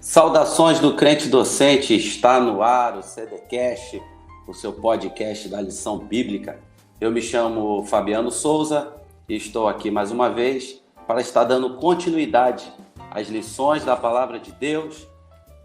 Saudações do crente docente, está no ar o CDcast, o seu podcast da lição bíblica. Eu me chamo Fabiano Souza e estou aqui mais uma vez para estar dando continuidade às lições da Palavra de Deus,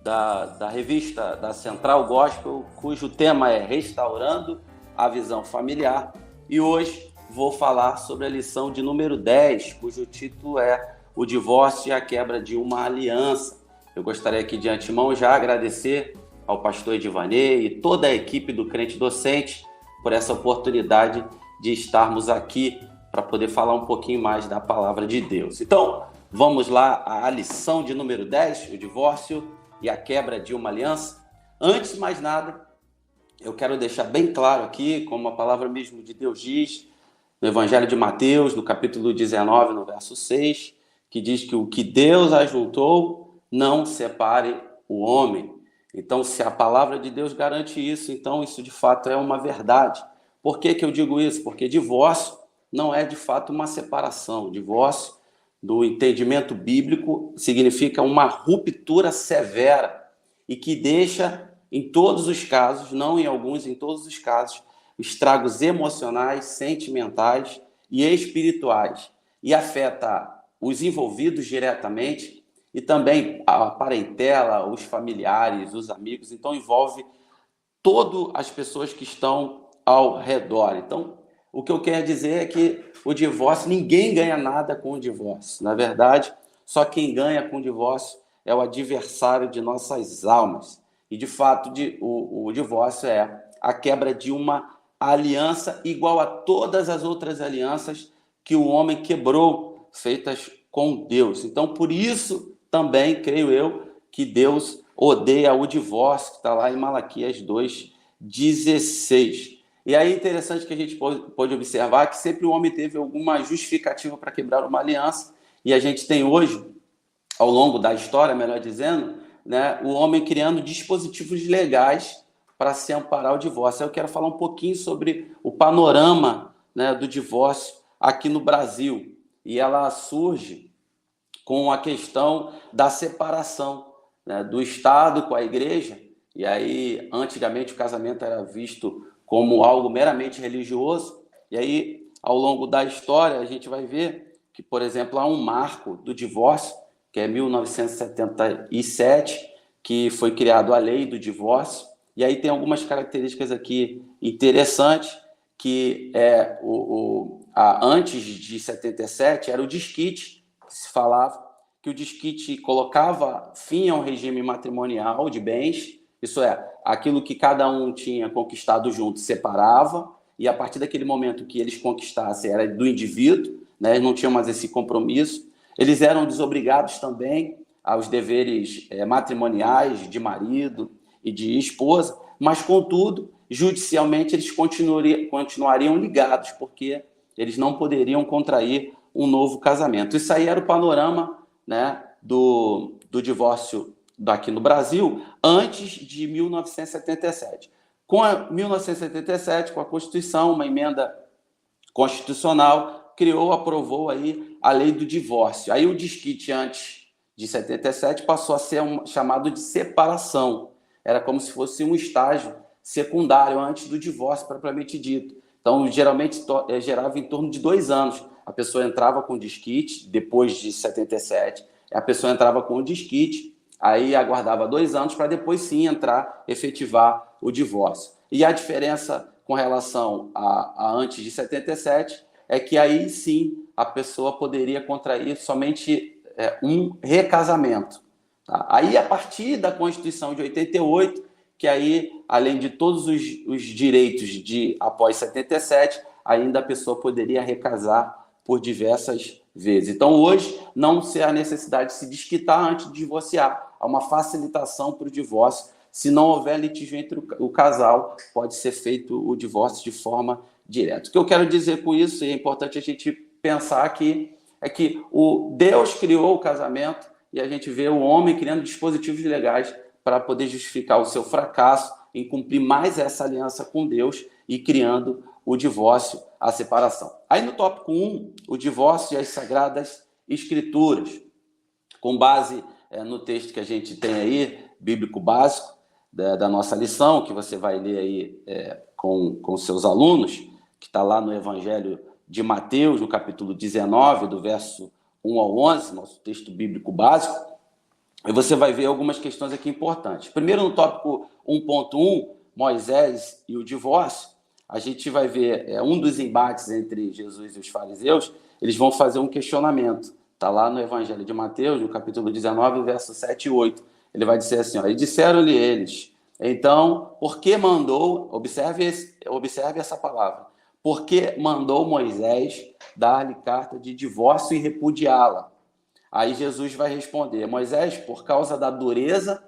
da revista da Central Gospel, cujo tema é Restaurando a Visão Familiar. E hoje vou falar sobre a lição de número 10, cujo título é O Divórcio e a Quebra de uma Aliança. Eu gostaria aqui de antemão já agradecer ao pastor Edivanei e toda a equipe do Crente Docente por essa oportunidade de estarmos aqui para poder falar um pouquinho mais da palavra de Deus. Então, vamos lá à lição de número 10, o divórcio e a quebra de uma aliança. Antes de mais nada, eu quero deixar bem claro aqui, como a palavra mesmo de Deus diz, no Evangelho de Mateus, no capítulo 19, no verso 6, que diz que o que Deus ajuntou, não separe o homem. Então, se a palavra de Deus garante isso, então isso de fato é uma verdade. Por que eu digo isso? Porque divórcio não é de fato uma separação. Divórcio, do entendimento bíblico, significa uma ruptura severa e que deixa, em todos os casos, não em alguns, em todos os casos, estragos emocionais, sentimentais e espirituais. E afeta os envolvidos diretamente, e também a parentela, os familiares, os amigos. Então, envolve todas as pessoas que estão ao redor. Então, o que eu quero dizer é que o divórcio, ninguém ganha nada com o divórcio. Na verdade, só quem ganha com o divórcio é o adversário de nossas almas. E, de fato, o divórcio é a quebra de uma aliança igual a todas as outras alianças que o homem quebrou, feitas com Deus. Então, por isso, também, creio eu, que Deus odeia o divórcio, que está lá em Malaquias 2:16. E aí é interessante que a gente pode observar que sempre o homem teve alguma justificativa para quebrar uma aliança, e a gente tem hoje, ao longo da história, melhor dizendo, né, o homem criando dispositivos legais para se amparar o divórcio. Eu quero falar um pouquinho sobre o panorama, né, do divórcio aqui no Brasil, e ela surge com a questão da separação, né, do Estado com a igreja. E aí, antigamente, o casamento era visto como algo meramente religioso. E aí, ao longo da história, a gente vai ver que, por exemplo, há um marco do divórcio, que é 1977, que foi criado a lei do divórcio. E aí tem algumas características aqui interessantes, que antes de 77 era o desquite, que se falava, que o desquite colocava fim ao regime matrimonial de bens, isso é, aquilo que cada um tinha conquistado junto separava, e a partir daquele momento que eles conquistassem era do indivíduo, né, não tinham mais esse compromisso. Eles eram desobrigados também aos deveres matrimoniais de marido e de esposa, mas, contudo, judicialmente eles continuariam ligados, porque eles não poderiam contrair um novo casamento. Isso aí era o panorama, né, do divórcio aqui no Brasil antes de 1977. Com 1977, com a Constituição, uma emenda constitucional, aprovou aí a lei do divórcio. Aí o desquite antes de 77 passou a ser chamado de separação. Era como se fosse um estágio secundário antes do divórcio propriamente dito. Então, geralmente, gerava em torno de 2 anos. A pessoa entrava com desquite, depois de 77, a pessoa entrava com o desquite, aí aguardava 2 anos para depois sim efetivar o divórcio. E a diferença com relação a antes de 77 é que aí sim a pessoa poderia contrair somente um recasamento. Tá? Aí, a partir da Constituição de 88, que aí, além de todos os direitos de após 77, ainda a pessoa poderia recasar por diversas vezes. Então, hoje, não se há necessidade de se desquitar antes de divorciar. Há uma facilitação para o divórcio. Se não houver litígio entre o casal, pode ser feito o divórcio de forma direta. O que eu quero dizer com isso, e é importante a gente pensar aqui, é que Deus criou o casamento e a gente vê o homem criando dispositivos legais para poder justificar o seu fracasso em cumprir mais essa aliança com Deus e criando o divórcio, a separação. Aí no tópico 1, o divórcio e as Sagradas Escrituras. Com base no texto que a gente tem aí, bíblico básico, da nossa lição, que você vai ler aí com seus alunos, que está lá no Evangelho de Mateus, no capítulo 19, do verso 1 ao 11, nosso texto bíblico básico, e você vai ver algumas questões aqui importantes. Primeiro, no tópico 1.1, Moisés e o divórcio, a gente vai ver um dos embates entre Jesus e os fariseus. Eles vão fazer um questionamento. Está lá no Evangelho de Mateus, no capítulo 19, verso 7 e 8. Ele vai dizer assim, e disseram-lhe eles, então, por que mandou, observe essa palavra, por que mandou Moisés dar-lhe carta de divórcio e repudiá-la? Aí Jesus vai responder, Moisés, por causa da dureza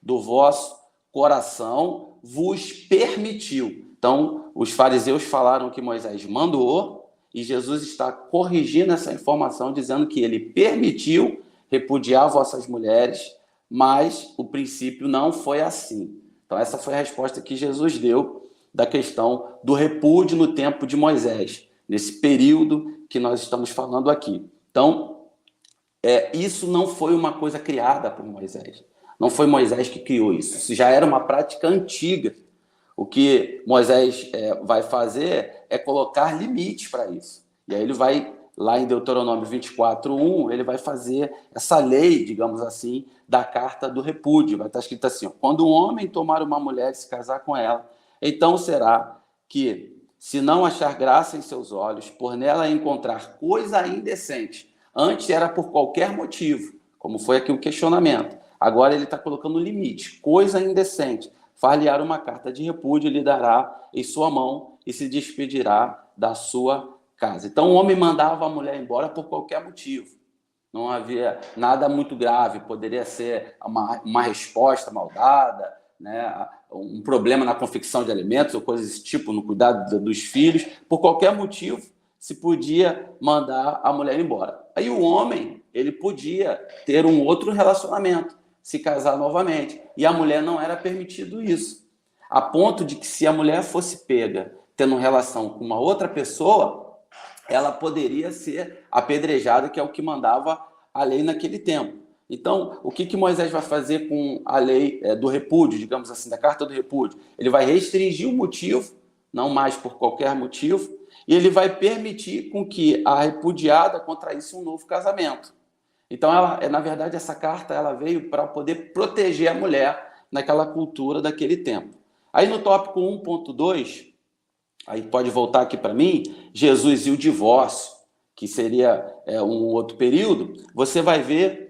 do vosso coração, vos permitiu. Então, os fariseus falaram que Moisés mandou, e Jesus está corrigindo essa informação, dizendo que ele permitiu repudiar vossas mulheres, mas o princípio não foi assim. Então, essa foi a resposta que Jesus deu da questão do repúdio no tempo de Moisés, nesse período que nós estamos falando aqui. Então, isso não foi uma coisa criada por Moisés. Não foi Moisés que criou isso. Isso já era uma prática antiga. O que Moisés vai fazer é colocar limites para isso. E aí ele vai, lá em Deuteronômio 24:1, ele vai fazer essa lei, digamos assim, da carta do repúdio. Vai estar escrito assim, quando um homem tomar uma mulher e se casar com ela, então será que, se não achar graça em seus olhos, por nela encontrar coisa indecente, antes era por qualquer motivo, como foi aqui o questionamento. Agora ele está colocando limite, coisa indecente. Far-lhe-á uma carta de repúdio, lhe dará em sua mão e se despedirá da sua casa. Então o homem mandava a mulher embora por qualquer motivo. Não havia nada muito grave, poderia ser uma resposta mal dada, né? Um problema na confecção de alimentos ou coisas desse tipo, no cuidado dos filhos. Por qualquer motivo se podia mandar a mulher embora. Aí o homem, ele podia ter um outro relacionamento, se casar novamente. E a mulher não era permitido isso. A ponto de que se a mulher fosse pega tendo relação com uma outra pessoa, ela poderia ser apedrejada, que é o que mandava a lei naquele tempo. Então, o que Moisés vai fazer com a lei do repúdio, digamos assim, da carta do repúdio? Ele vai restringir o motivo, não mais por qualquer motivo, e ele vai permitir com que a repudiada contraísse um novo casamento. Então, na verdade, essa carta ela veio para poder proteger a mulher naquela cultura daquele tempo. Aí no tópico 1.2, aí pode voltar aqui para mim, Jesus e o divórcio, que seria um outro período, você vai ver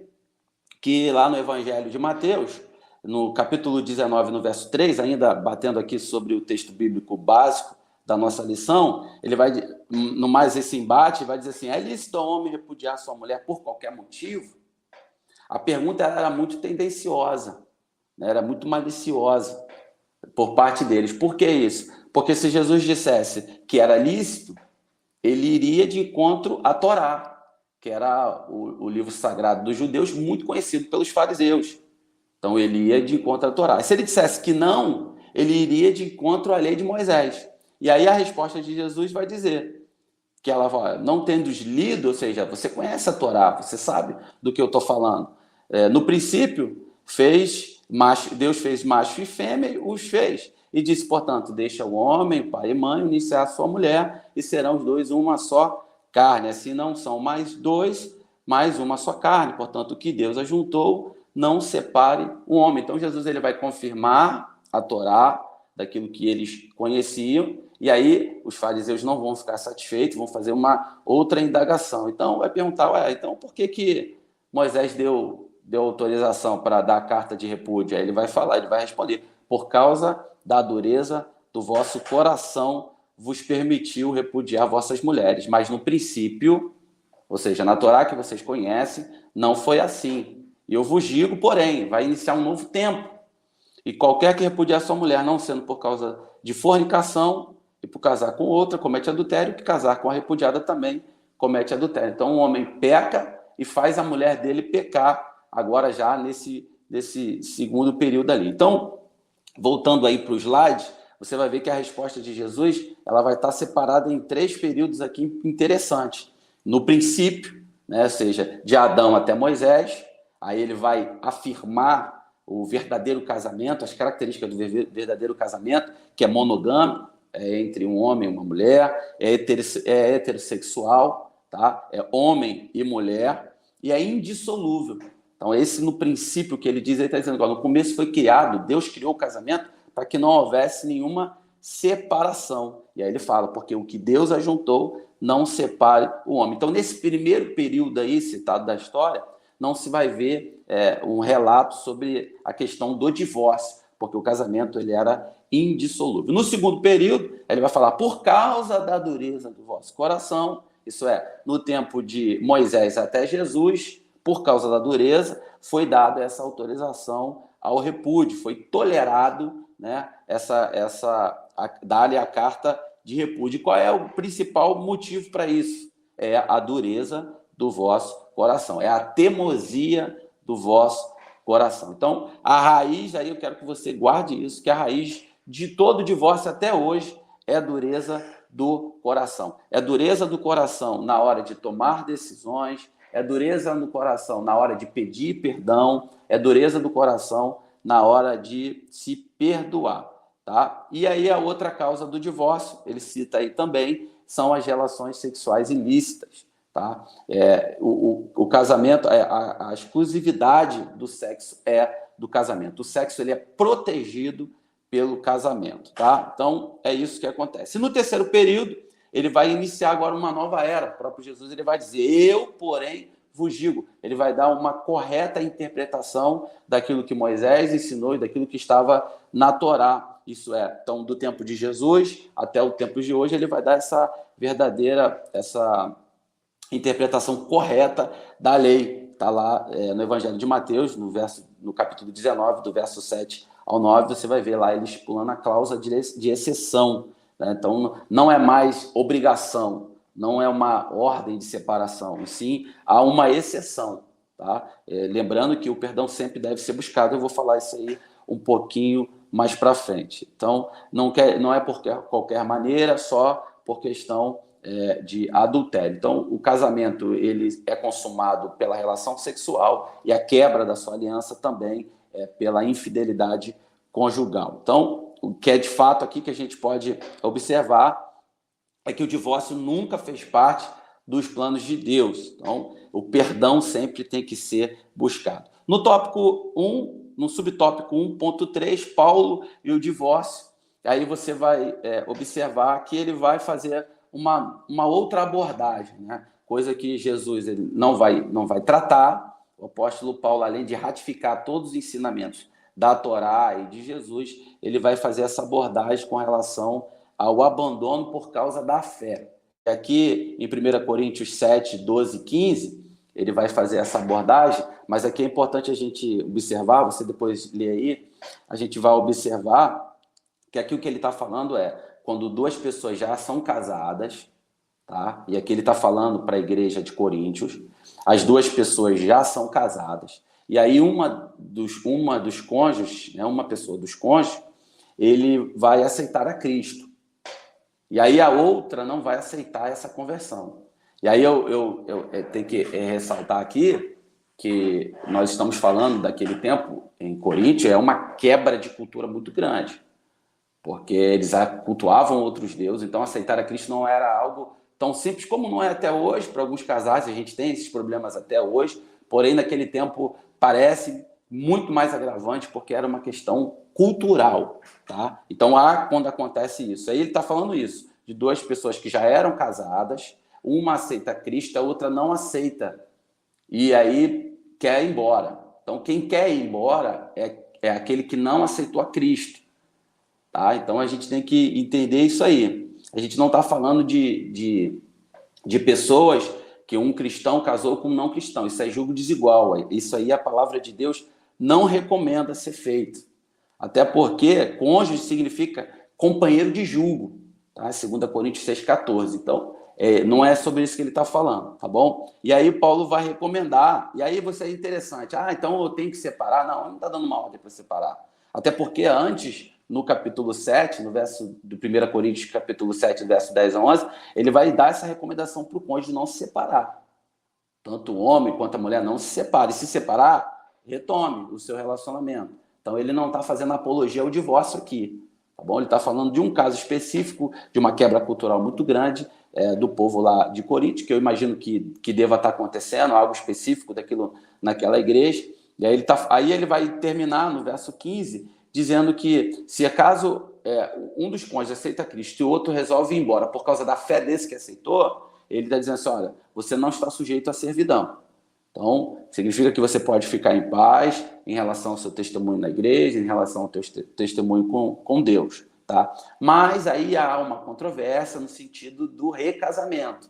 que lá no Evangelho de Mateus, no capítulo 19, no verso 3, ainda batendo aqui sobre o texto bíblico básico da nossa lição, ele vai, no mais esse embate, vai dizer assim, é lícito ao homem repudiar sua mulher por qualquer motivo? A pergunta era muito tendenciosa, né? Era muito maliciosa por parte deles. Por que isso? Porque se Jesus dissesse que era lícito, ele iria de encontro à Torá, que era o livro sagrado dos judeus, muito conhecido pelos fariseus. Então ele ia de encontro à Torá. E se ele dissesse que não, ele iria de encontro à lei de Moisés. E aí a resposta de Jesus vai dizer que ela vai, não tendo lido, ou seja, você conhece a Torá, você sabe do que eu estou falando. No princípio, Deus fez macho e fêmea e os fez. E disse, portanto, deixa o homem, pai e mãe, unir-se à sua mulher, e serão os dois uma só carne. Assim não são mais dois, mas uma só carne. Portanto, o que Deus ajuntou, não separe o homem. Então, Jesus ele vai confirmar a Torá, daquilo que eles conheciam, e aí os fariseus não vão ficar satisfeitos, vão fazer uma outra indagação. Então, vai perguntar, então por que Moisés deu autorização para dar a carta de repúdio? Aí ele vai falar, ele vai responder, por causa da dureza do vosso coração vos permitiu repudiar vossas mulheres. Mas no princípio, ou seja, na Torá que vocês conhecem, não foi assim. E eu vos digo, porém, vai iniciar um novo tempo. E qualquer que repudiar sua mulher, não sendo por causa de fornicação, e por casar com outra, comete adultério, que casar com a repudiada também comete adultério. Então o homem peca e faz a mulher dele pecar, agora já nesse segundo período ali. Então, voltando aí para o slide, você vai ver que a resposta de Jesus ela vai estar separada em 3 períodos aqui interessantes. No princípio, né, ou seja, de Adão até Moisés, aí ele vai afirmar o verdadeiro casamento, as características do verdadeiro casamento, que é monogâmico, é entre um homem e uma mulher, é heterossexual, tá? É homem e mulher, e é indissolúvel. Então, esse no princípio que ele diz, ele está dizendo que no começo foi criado, Deus criou o casamento para que não houvesse nenhuma separação. E aí ele fala, porque o que Deus ajuntou, não separe o homem. Então, nesse primeiro período aí, citado da história, não se vai ver um relato sobre a questão do divórcio, porque o casamento ele era indissolúvel. No segundo período, ele vai falar, por causa da dureza do vosso coração, isso é, no tempo de Moisés até Jesus, por causa da dureza, foi dada essa autorização ao repúdio, foi tolerado, né, dar-lhe a carta de repúdio. Qual é o principal motivo para isso? É a dureza do vosso coração, é a teimosia do vosso coração. Então, a raiz, aí eu quero que você guarde isso, que a raiz de todo divórcio até hoje é a dureza do coração. É dureza do coração na hora de tomar decisões, é dureza no coração na hora de pedir perdão, é dureza do coração na hora de se perdoar, tá? E aí a outra causa do divórcio, ele cita aí também, são as relações sexuais ilícitas, tá? O casamento, a exclusividade do sexo é do casamento. O sexo ele é protegido pelo casamento, tá? Então é isso que acontece. E no terceiro período ele vai iniciar agora uma nova era. O próprio Jesus ele vai dizer: eu, porém, vos digo. Ele vai dar uma correta interpretação daquilo que Moisés ensinou e daquilo que estava na Torá. Isso é, então, do tempo de Jesus até o tempo de hoje, ele vai dar essa verdadeira, essa interpretação correta da lei. Está lá no Evangelho de Mateus, no capítulo 19, do verso 7 ao 9, você vai ver lá ele estipulando a cláusula de exceção. Né? Então, não é mais obrigação, não é uma ordem de separação, e sim há uma exceção. Tá? Lembrando que o perdão sempre deve ser buscado, eu vou falar isso aí um pouquinho mais para frente. Então, não é por qualquer maneira, só por questão de adultério. Então, o casamento ele é consumado pela relação sexual e a quebra da sua aliança também pela infidelidade conjugal. Então, o que é de fato aqui que a gente pode observar é que o divórcio nunca fez parte dos planos de Deus. Então, o perdão sempre tem que ser buscado. No tópico 1, no subtópico 1.3, Paulo e o divórcio, aí você vai observar que ele vai fazer uma outra abordagem, né? Coisa que Jesus ele não vai tratar. O apóstolo Paulo, além de ratificar todos os ensinamentos da Torá e de Jesus, ele vai fazer essa abordagem com relação ao abandono por causa da fé. Aqui, em 1 Coríntios 7, 12 e 15, ele vai fazer essa abordagem, mas aqui é importante a gente observar, você depois lê aí, a gente vai observar que aqui o que ele está falando é quando duas pessoas já são casadas, tá? E aqui ele está falando para a igreja de Coríntios, as duas pessoas já são casadas, e aí uma dos cônjuges, né, uma pessoa dos cônjuges, ele vai aceitar a Cristo. E aí a outra não vai aceitar essa conversão. E aí eu tenho que ressaltar aqui que nós estamos falando daquele tempo em Coríntio, é uma quebra de cultura muito grande, porque eles cultuavam outros deuses, então aceitar a Cristo não era algo tão simples como não é até hoje. Para alguns casais a gente tem esses problemas até hoje, porém naquele tempo parece muito mais agravante, porque era uma questão cultural, tá? Então, quando acontece isso, aí ele está falando isso, de duas pessoas que já eram casadas, uma aceita Cristo, a outra não aceita, e aí quer ir embora. Então, quem quer ir embora é aquele que não aceitou a Cristo, tá? Então, a gente tem que entender isso aí. A gente não está falando de pessoas que um cristão casou com um não cristão, isso é julgo desigual, isso aí a palavra de Deus não recomenda ser feito. Até porque cônjuge significa companheiro de julgo, tá? 2 Coríntios 6,14. Então, não é sobre isso que ele está falando, tá bom? E aí Paulo vai recomendar, e aí você é interessante, então eu tenho que separar? Não, não está dando uma ordem para separar. Até porque antes, no capítulo 7, no verso do 1 Coríntios, capítulo 7, verso 10 a 11, ele vai dar essa recomendação para o cônjuge não se separar. Tanto o homem quanto a mulher não se separem. Se separar, retome o seu relacionamento. Então, ele não está fazendo apologia ao divórcio aqui, tá bom? Ele está falando de um caso específico, de uma quebra cultural muito grande do povo lá de Corinto, que eu imagino que deva estar acontecendo, algo específico daquilo naquela igreja. E aí ele vai terminar no verso 15, dizendo que se acaso um dos cônjuges aceita Cristo e o outro resolve ir embora por causa da fé desse que aceitou, ele está dizendo assim, olha, você não está sujeito à servidão. Então, significa que você pode ficar em paz em relação ao seu testemunho na igreja, em relação ao teu testemunho com Deus, tá? Mas aí há uma controvérsia no sentido do recasamento.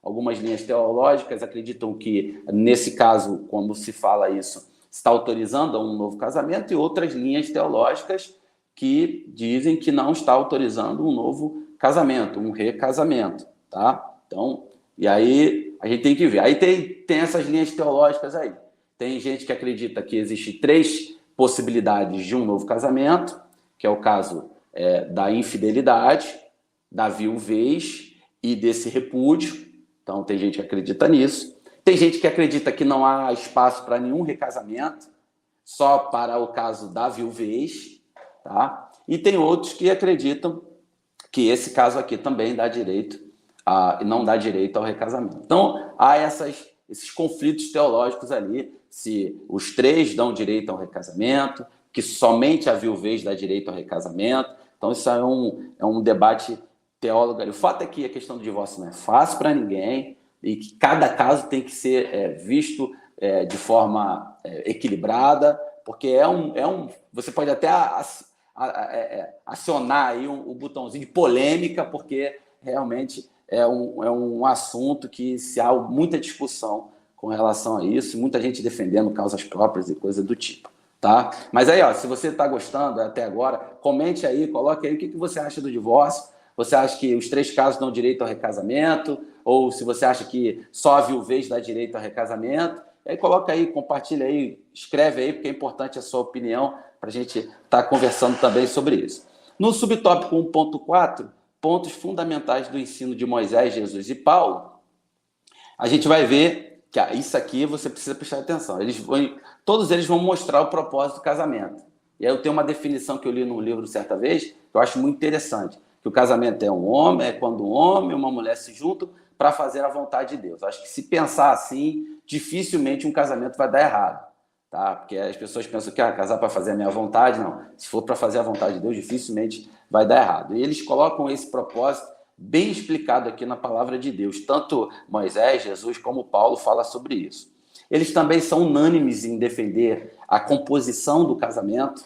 Algumas linhas teológicas acreditam que, nesse caso, quando se fala isso, está autorizando um novo casamento, e outras linhas teológicas que dizem que não está autorizando um novo casamento, um recasamento, tá? Então, e aí a gente tem que ver. Aí tem essas linhas teológicas aí. Tem gente que acredita que existem 3 possibilidades de um novo casamento, que é o caso da infidelidade, da viuvez e desse repúdio. Então, tem gente que acredita nisso. Tem gente que acredita que não há espaço para nenhum recasamento, só para o caso da viuvez, tá? E tem outros que acreditam que esse caso aqui também dá direito não dá direito ao recasamento. Então, há esses conflitos teológicos ali, se os 3 dão direito ao recasamento, que somente a viuvez dá direito ao recasamento. Então, isso é um debate teólogo. O fato é que a questão do divórcio não é fácil para ninguém e que cada caso tem que ser visto de forma equilibrada, porque você pode até acionar aí o botãozinho de polêmica, porque realmente é um assunto que se há muita discussão com relação a isso, muita gente defendendo causas próprias e coisa do tipo, tá? Mas aí, se você está gostando até agora, comente aí, coloque aí o que você acha do divórcio. Você acha que os 3 casos dão direito ao recasamento? Ou se você acha que só a viuvez dá direito ao recasamento? E aí coloca aí, compartilha aí, escreve aí, porque é importante a sua opinião para a gente estar conversando também sobre isso. No subtópico 1.4, pontos fundamentais do ensino de Moisés, Jesus e Paulo, a gente vai ver que isso aqui você precisa prestar atenção. Todos eles vão mostrar o propósito do casamento. E aí eu tenho uma definição que eu li num livro certa vez, que eu acho muito interessante, que o casamento é quando um homem e uma mulher se juntam para fazer a vontade de Deus. Acho que se pensar assim, dificilmente um casamento vai dar errado. Tá? Porque as pessoas pensam que casar para fazer a minha vontade, não. Se for para fazer a vontade de Deus, dificilmente vai dar errado. E eles colocam esse propósito bem explicado aqui na palavra de Deus. Tanto Moisés, Jesus, como Paulo fala sobre isso. Eles também são unânimes em defender a composição do casamento,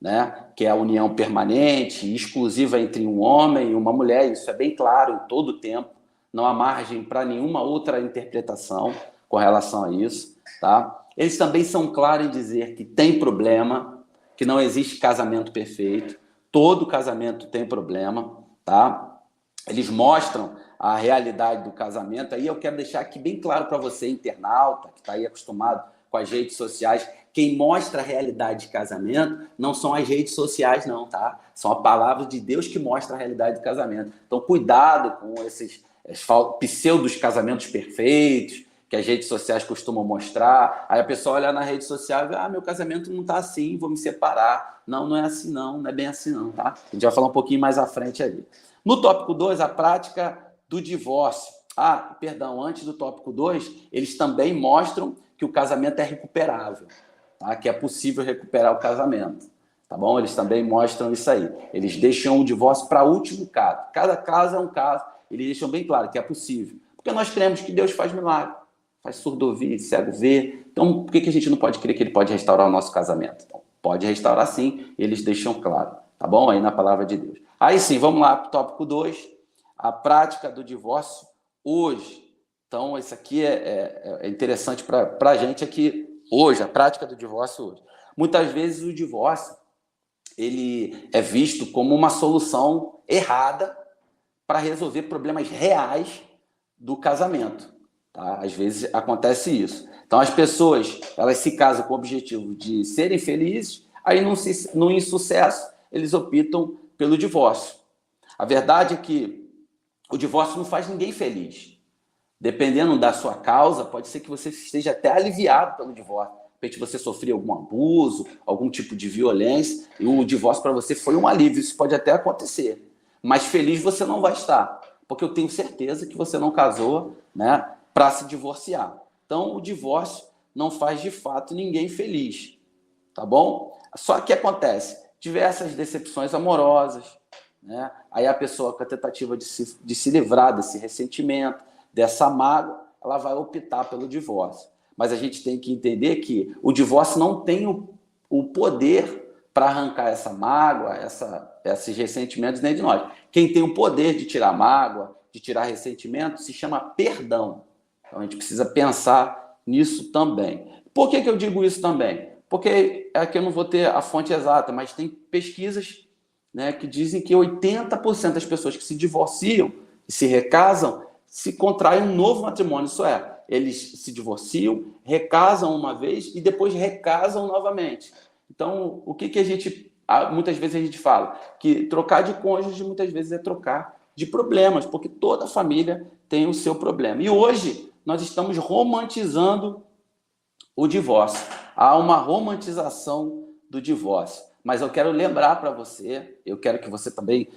né? Que é a união permanente e exclusiva entre um homem e uma mulher. Isso é bem claro em todo o tempo. Não há margem para nenhuma outra interpretação com relação a isso, tá? Eles também são claros em dizer que tem problema, que não existe casamento perfeito. Todo casamento tem problema, tá? Eles mostram a realidade do casamento. Aí eu quero deixar aqui bem claro para você, internauta, que está aí acostumado com as redes sociais, quem mostra a realidade de casamento não são as redes sociais, não, tá? São a palavra de Deus que mostra a realidade do casamento. Então, cuidado com esses pseudos casamentos perfeitos, que as redes sociais costumam mostrar. Aí a pessoa olha na rede social e vê, meu casamento não está assim, vou me separar. Não, não é assim não é bem assim não, tá? A gente vai falar um pouquinho mais à frente ali. No tópico 2, a prática do divórcio. Antes do tópico 2, eles também mostram que o casamento é recuperável, tá? Que é possível recuperar o casamento, tá bom? Eles também mostram isso aí. Eles deixam o divórcio para o último caso. Cada caso é um caso. Eles deixam bem claro que é possível. Porque nós cremos que Deus faz milagre. Faz surdo ouvir, cego ver. Então, por que a gente não pode crer que ele pode restaurar o nosso casamento? Então, pode restaurar sim, eles deixam claro, tá bom? Aí na palavra de Deus. Aí sim, vamos lá para o tópico 2, a prática do divórcio hoje. Então, isso aqui é interessante para a gente aqui hoje, a prática do divórcio hoje. Muitas vezes o divórcio ele é visto como uma solução errada para resolver problemas reais do casamento. Tá? Às vezes acontece isso. Então, as pessoas elas se casam com o objetivo de serem felizes, aí no insucesso, eles optam pelo divórcio. A verdade é que o divórcio não faz ninguém feliz. Dependendo da sua causa, pode ser que você esteja até aliviado pelo divórcio, repente você sofreu algum abuso, algum tipo de violência, e o divórcio para você foi um alívio. Isso pode até acontecer, mas feliz você não vai estar, porque eu tenho certeza que você não casou, né, para se divorciar. Então, o divórcio não faz de fato ninguém feliz, tá bom? Só que acontece diversas decepções amorosas, né? Aí a pessoa, com a tentativa de se livrar desse ressentimento, dessa mágoa, ela vai optar pelo divórcio. Mas a gente tem que entender que o divórcio não tem o poder para arrancar essa mágoa, esses ressentimentos nem de nós. Quem tem o poder de tirar mágoa, de tirar ressentimento, se chama perdão. Então a gente precisa pensar nisso também. Por que eu digo isso também? Porque aqui eu não vou ter a fonte exata, mas tem pesquisas, né, que dizem que 80% das pessoas que se divorciam e se recasam se contraem um novo matrimônio. Isso é, eles se divorciam, recasam uma vez e depois recasam novamente. Então, o que a gente... Muitas vezes a gente fala que trocar de cônjuge muitas vezes é trocar de problemas, porque toda família tem o seu problema. E hoje nós estamos romantizando o divórcio. Há uma romantização do divórcio. Mas eu quero lembrar para você, eu quero que você também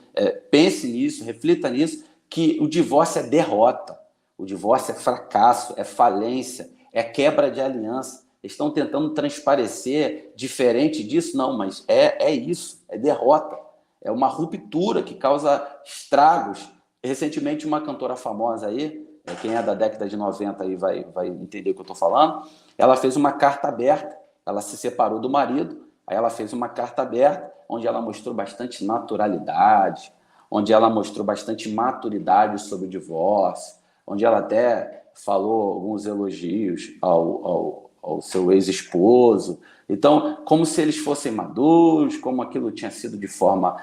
pense nisso, reflita nisso, que o divórcio é derrota, o divórcio é fracasso, é falência, é quebra de aliança. Eles estão tentando transparecer diferente disso, não, mas é isso, é derrota. É uma ruptura que causa estragos. Recentemente, uma cantora famosa aí, quem é da década de 90 aí vai entender o que eu estou falando, ela fez uma carta aberta, ela se separou do marido, aí ela fez uma carta aberta, onde ela mostrou bastante naturalidade, onde ela mostrou bastante maturidade sobre o divórcio, onde ela até falou alguns elogios ao seu ex-esposo. Então, como se eles fossem maduros, como aquilo tinha sido de forma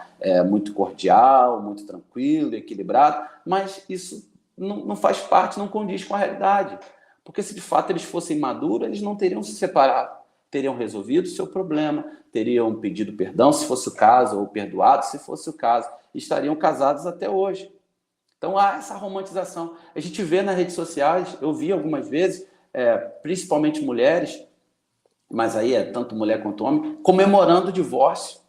muito cordial, muito tranquilo, equilibrado, mas isso não faz parte, não condiz com a realidade. Porque se de fato eles fossem maduros, eles não teriam se separado, teriam resolvido o seu problema, teriam pedido perdão, se fosse o caso, ou perdoado, se fosse o caso, e estariam casados até hoje. Então há essa romantização. A gente vê nas redes sociais, eu vi algumas vezes, principalmente mulheres, mas aí é tanto mulher quanto homem, comemorando o divórcio.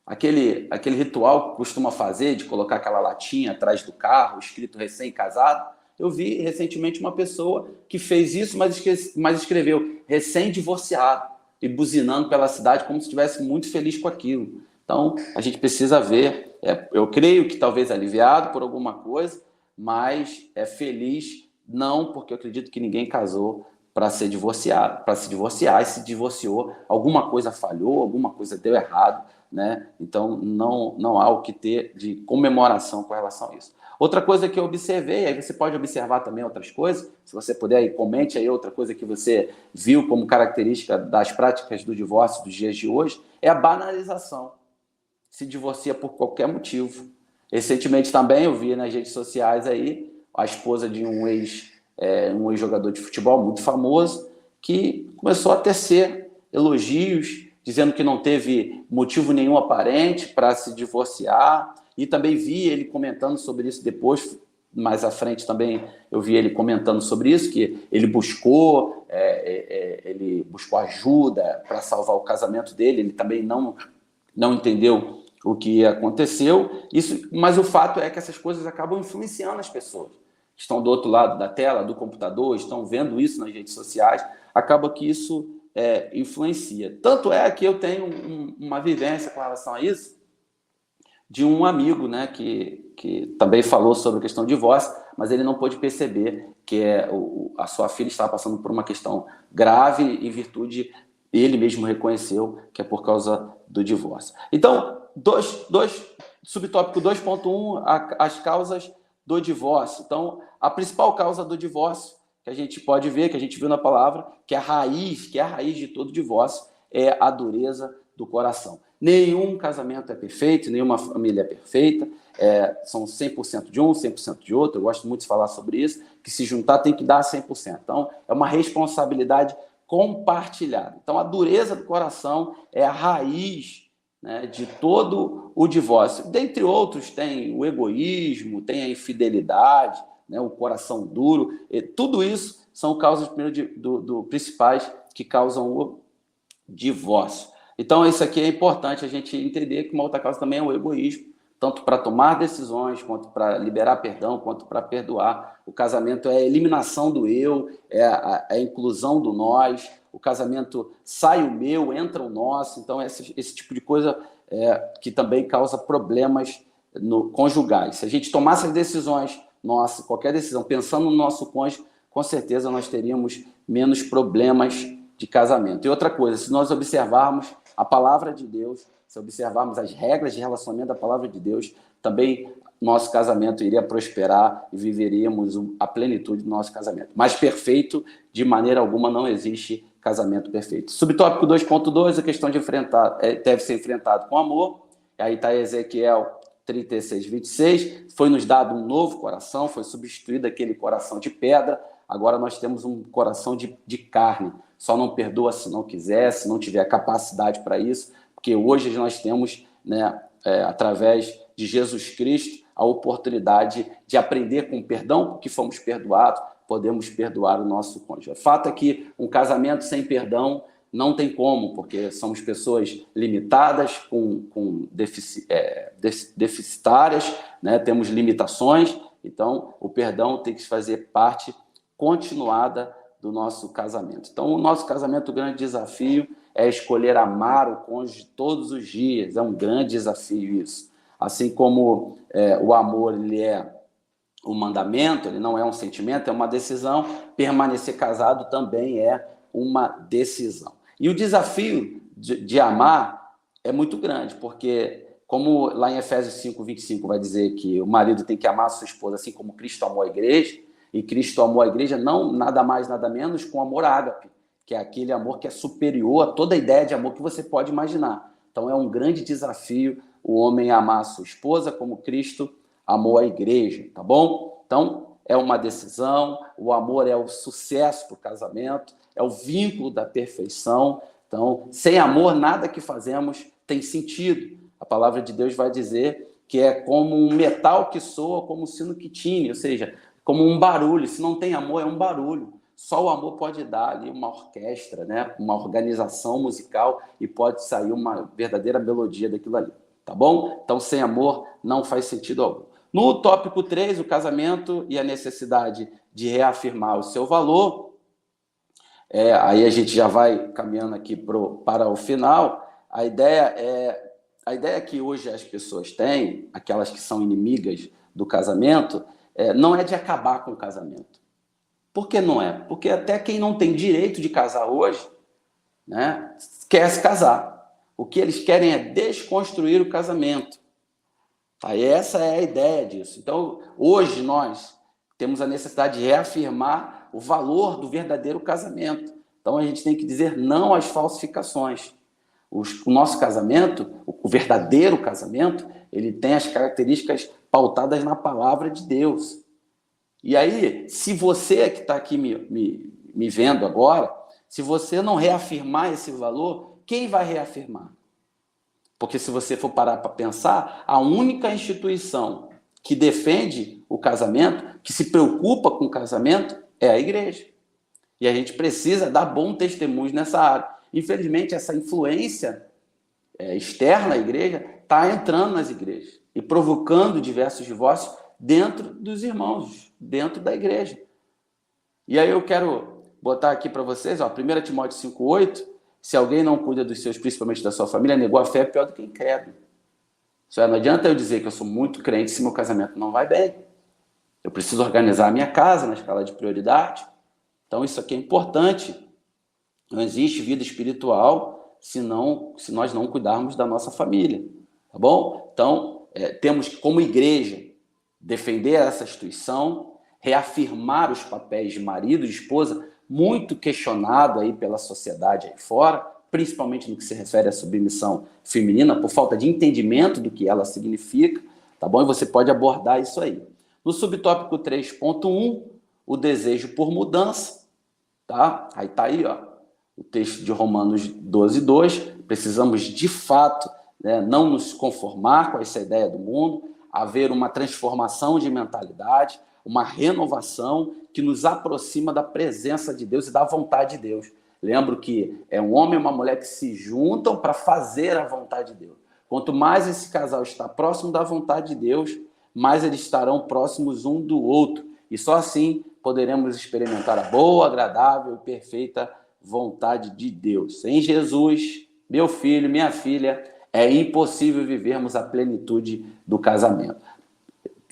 Aquele ritual que costuma fazer de colocar aquela latinha atrás do carro, escrito recém-casado. Eu vi recentemente uma pessoa que fez isso, mas escreveu recém-divorciado e buzinando pela cidade como se estivesse muito feliz com aquilo. Então, a gente precisa ver, eu creio que talvez aliviado por alguma coisa, mas é feliz não, porque eu acredito que ninguém casou para ser divorciado, para se divorciar, e se divorciou, alguma coisa falhou, alguma coisa deu errado, né? Então não há o que ter de comemoração com relação a isso. Outra coisa que eu observei, aí você pode observar também outras coisas, se você puder, aí, comente aí outra coisa que você viu como característica das práticas do divórcio dos dias de hoje, é a banalização. Se divorcia por qualquer motivo. Recentemente também eu vi nas redes sociais aí a esposa de um ex-jogador de futebol muito famoso, que começou a tecer elogios, dizendo que não teve motivo nenhum aparente para se divorciar, e também vi ele comentando sobre isso depois, mais à frente também eu vi ele comentando sobre isso, que ele buscou ajuda para salvar o casamento dele, ele também não entendeu o que aconteceu, mas o fato é que essas coisas acabam influenciando as pessoas. Estão do outro lado da tela, do computador, estão vendo isso nas redes sociais, acaba que isso influencia. Tanto é que eu tenho uma vivência com relação a isso, de um amigo, né, que também falou sobre a questão de divórcio, mas ele não pôde perceber que a sua filha estava passando por uma questão grave em virtude, ele mesmo reconheceu que é por causa do divórcio. Então, subtópico 2.1, as causas do divórcio. Então, a principal causa do divórcio, que a gente pode ver, que a gente viu na palavra, que é a raiz de todo divórcio, é a dureza do coração. Nenhum casamento é perfeito, nenhuma família é perfeita, são 100% de um, 100% de outro, eu gosto muito de falar sobre isso, que se juntar tem que dar 100%. Então, é uma responsabilidade compartilhada. Então, a dureza do coração é a raiz, né, de todo o divórcio. Dentre outros, tem o egoísmo, tem a infidelidade, né, o coração duro, tudo isso são causas principais que causam o divórcio. Então, isso aqui é importante a gente entender que uma outra causa também é o egoísmo, tanto para tomar decisões, quanto para liberar perdão, quanto para perdoar. O casamento é a eliminação do eu, é a inclusão do nós. O casamento sai o meu, entra o nosso. Então, esse tipo de coisa que também causa problemas conjugais. Se a gente tomasse as decisões, qualquer decisão, pensando no nosso cônjuge, com certeza nós teríamos menos problemas de casamento. E outra coisa, se nós observarmos a palavra de Deus, se observarmos as regras de relacionamento da palavra de Deus, também nosso casamento iria prosperar e viveríamos a plenitude do nosso casamento. Mas perfeito, de maneira alguma, não existe casamento perfeito. Subtópico 2.2, a questão de enfrentar, deve ser enfrentado com amor. Aí está Ezequiel 36, 26, foi nos dado um novo coração, foi substituído aquele coração de pedra, agora nós temos um coração de carne. Só não perdoa se não quiser, se não tiver capacidade para isso, porque hoje nós temos, através de Jesus Cristo, a oportunidade de aprender com o perdão, porque fomos perdoados, podemos perdoar o nosso cônjuge. O fato é que um casamento sem perdão não tem como, porque somos pessoas limitadas, deficitárias, né? Temos limitações, então o perdão tem que fazer parte continuada do nosso casamento. Então, o nosso casamento, o grande desafio é escolher amar o cônjuge todos os dias, é um grande desafio isso. Assim como o amor ele é um mandamento, ele não é um sentimento, é uma decisão, permanecer casado também é uma decisão. E o desafio de amar é muito grande, porque, como lá em Efésios 5, 25 vai dizer que o marido tem que amar a sua esposa assim como Cristo amou a igreja, e Cristo amou a igreja não nada mais, nada menos com amor ágape, que é aquele amor que é superior a toda ideia de amor que você pode imaginar. Então é um grande desafio o homem amar a sua esposa como Cristo amou a igreja, tá bom? Então é uma decisão, o amor é o sucesso para o casamento, é o vínculo da perfeição. Então, sem amor, nada que fazemos tem sentido. A palavra de Deus vai dizer que é como um metal que soa como um sino que tine, ou seja, como um barulho. Se não tem amor, é um barulho. Só o amor pode dar ali uma orquestra, né? Uma organização musical e pode sair uma verdadeira melodia daquilo ali, tá bom? Então, sem amor, não faz sentido algum. No tópico 3, o casamento e a necessidade de reafirmar o seu valor, aí a gente já vai caminhando aqui para o final. A ideia é que hoje as pessoas têm, aquelas que são inimigas do casamento, não é de acabar com o casamento. Por que não é? Porque até quem não tem direito de casar hoje, né, quer se casar. O que eles querem é desconstruir o casamento. Aí essa é a ideia disso. Então, hoje nós temos a necessidade de reafirmar o valor do verdadeiro casamento. Então, a gente tem que dizer não às falsificações. O nosso casamento, o verdadeiro casamento, ele tem as características pautadas na palavra de Deus. E aí, se você que está aqui me vendo agora, se você não reafirmar esse valor, quem vai reafirmar? Porque se você for parar para pensar, a única instituição que defende o casamento, que se preocupa com o casamento, é a igreja. E a gente precisa dar bom testemunho nessa área. Infelizmente, essa influência externa à igreja está entrando nas igrejas e provocando diversos divórcios dentro dos irmãos, dentro da igreja. E aí eu quero botar aqui para vocês, 1 Timóteo 5,8, se alguém não cuida dos seus, principalmente da sua família, negou a fé é pior do que incrédulo. Não adianta eu dizer que eu sou muito crente se meu casamento não vai bem. Eu preciso organizar a minha casa na escala de prioridade. Então isso aqui é importante. Não existe vida espiritual se nós não cuidarmos da nossa família. Tá bom? Então, temos que, como igreja, defender essa instituição, reafirmar os papéis de marido e esposa, muito questionado aí pela sociedade aí fora, principalmente no que se refere à submissão feminina, por falta de entendimento do que ela significa, tá bom? E você pode abordar isso aí. No subtópico 3.1, o desejo por mudança, tá? Aí tá aí, o texto de Romanos 12:2, precisamos de fato, né, não nos conformar com essa ideia do mundo, haver uma transformação de mentalidade, uma renovação que nos aproxima da presença de Deus e da vontade de Deus. Lembro que é um homem e uma mulher que se juntam para fazer a vontade de Deus. Quanto mais esse casal está próximo da vontade de Deus, mais eles estarão próximos um do outro. E só assim poderemos experimentar a boa, agradável e perfeita vontade de Deus. Em Jesus, meu filho, minha filha, é impossível vivermos a plenitude do casamento.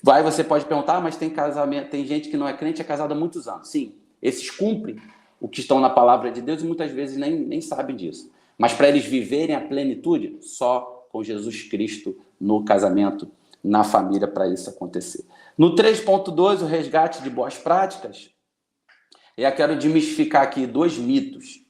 Você pode perguntar, mas tem casamento, tem gente que não é crente, é casada há muitos anos. Sim, esses cumprem o que estão na palavra de Deus e muitas vezes nem sabem disso. Mas para eles viverem a plenitude, só com Jesus Cristo no casamento, na família, para isso acontecer. No 3.2, o resgate de boas práticas, eu quero desmistificar aqui 2 mitos.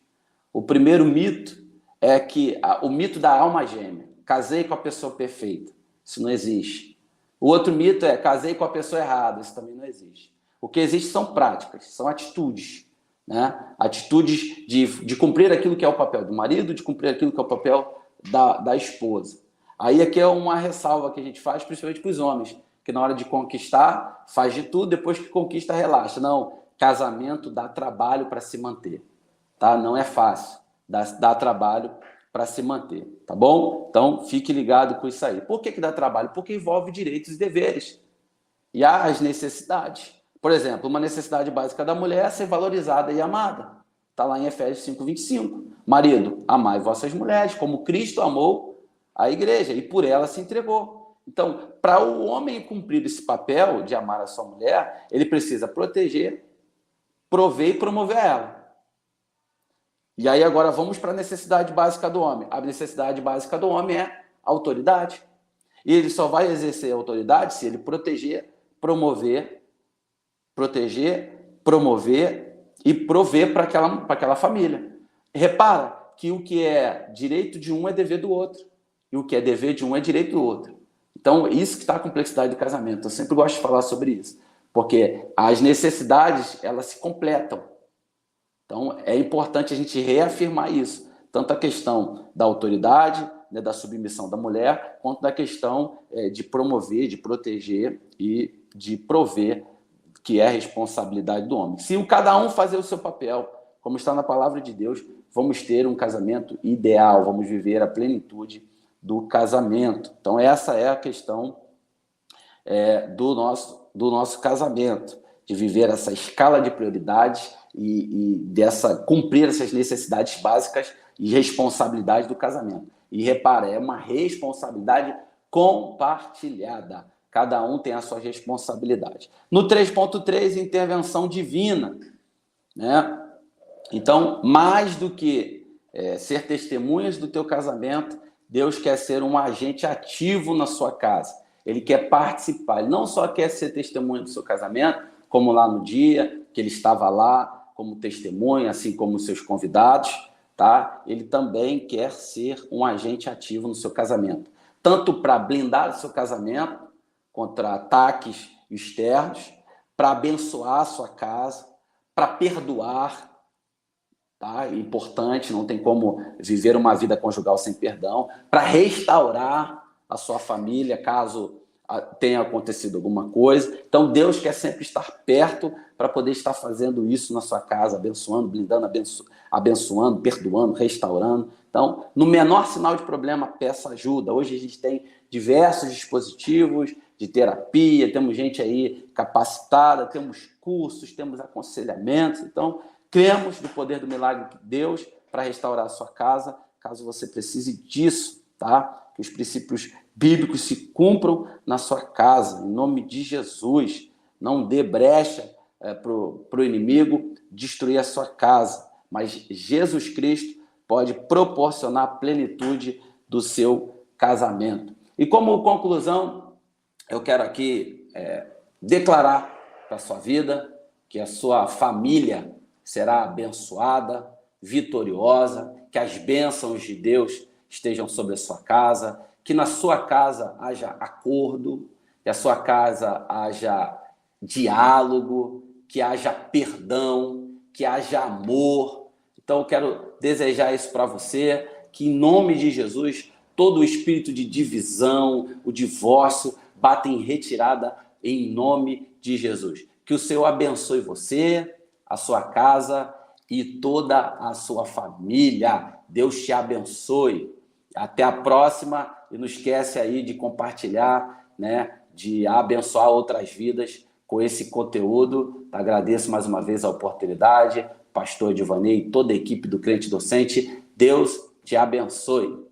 O primeiro mito é que o mito da alma gêmea. Casei com a pessoa perfeita. Isso não existe. O outro mito é casei com a pessoa errada. Isso também não existe. O que existe são práticas, são atitudes. Né? Atitudes de cumprir aquilo que é o papel do marido, de cumprir aquilo que é o papel da esposa. Aí aqui é uma ressalva que a gente faz, principalmente para os homens, que na hora de conquistar, faz de tudo, depois que conquista, relaxa. Não, casamento dá trabalho para se manter. Tá? Não é fácil, dá trabalho para se manter, tá bom? Então, fique ligado com isso aí. Por que dá trabalho? Porque envolve direitos e deveres. E há as necessidades. Por exemplo, uma necessidade básica da mulher é ser valorizada e amada. Está lá em Efésios 5:25. Marido, amai vossas mulheres, como Cristo amou a igreja e por ela se entregou. Então, para o homem cumprir esse papel de amar a sua mulher, ele precisa proteger, prover e promover ela. E aí agora vamos para a necessidade básica do homem. A necessidade básica do homem é autoridade. E ele só vai exercer autoridade se ele proteger, promover e prover para aquela família. Repara que o que é direito de um é dever do outro. E o que é dever de um é direito do outro. Então, isso que está a complexidade do casamento. Eu sempre gosto de falar sobre isso. Porque as necessidades, elas se completam. Então, é importante a gente reafirmar isso. Tanto a questão da autoridade, né, da submissão da mulher, quanto da questão de promover, de proteger e de prover, que é a responsabilidade do homem. Se cada um fazer o seu papel, como está na palavra de Deus, vamos ter um casamento ideal, vamos viver a plenitude do casamento. Então, essa é a questão do nosso casamento, de viver essa escala de prioridades e cumprir essas necessidades básicas e responsabilidade do casamento. E repara, é uma responsabilidade compartilhada. Cada um tem a sua responsabilidade. No 3.3, intervenção divina. Né? Então, mais do que ser testemunhas do teu casamento, Deus quer ser um agente ativo na sua casa. Ele quer participar. Ele não só quer ser testemunha do seu casamento, como lá no dia que ele estava lá, como testemunha, assim como os seus convidados, tá? Ele também quer ser um agente ativo no seu casamento. Tanto para blindar o seu casamento contra ataques externos, para abençoar a sua casa, para perdoar, tá? É importante, não tem como viver uma vida conjugal sem perdão, para restaurar a sua família, caso tenha acontecido alguma coisa. Então, Deus quer sempre estar perto para poder estar fazendo isso na sua casa, abençoando, blindando, abençoando, perdoando, restaurando. Então, no menor sinal de problema, peça ajuda. Hoje a gente tem diversos dispositivos de terapia, temos gente aí capacitada, temos cursos, temos aconselhamentos. Então, cremos no poder do milagre de Deus para restaurar a sua casa, caso você precise disso, tá? Que os princípios bíblicos se cumpram na sua casa, em nome de Jesus. Não dê brecha para o inimigo destruir a sua casa, mas Jesus Cristo pode proporcionar a plenitude do seu casamento. E como conclusão, eu quero aqui declarar para a sua vida que a sua família será abençoada, vitoriosa, que as bênçãos de Deus estejam sobre a sua casa, que na sua casa haja acordo, que a sua casa haja diálogo, que haja perdão, que haja amor. Então eu quero desejar isso para você, que em nome de Jesus, todo o espírito de divisão, o divórcio, bata em retirada em nome de Jesus. Que o Senhor abençoe você, a sua casa, e toda a sua família. Deus te abençoe. Até a próxima e não esquece aí de compartilhar, né, de abençoar outras vidas com esse conteúdo. Agradeço mais uma vez a oportunidade, pastor Divanei e toda a equipe do Crente Docente. Deus te abençoe.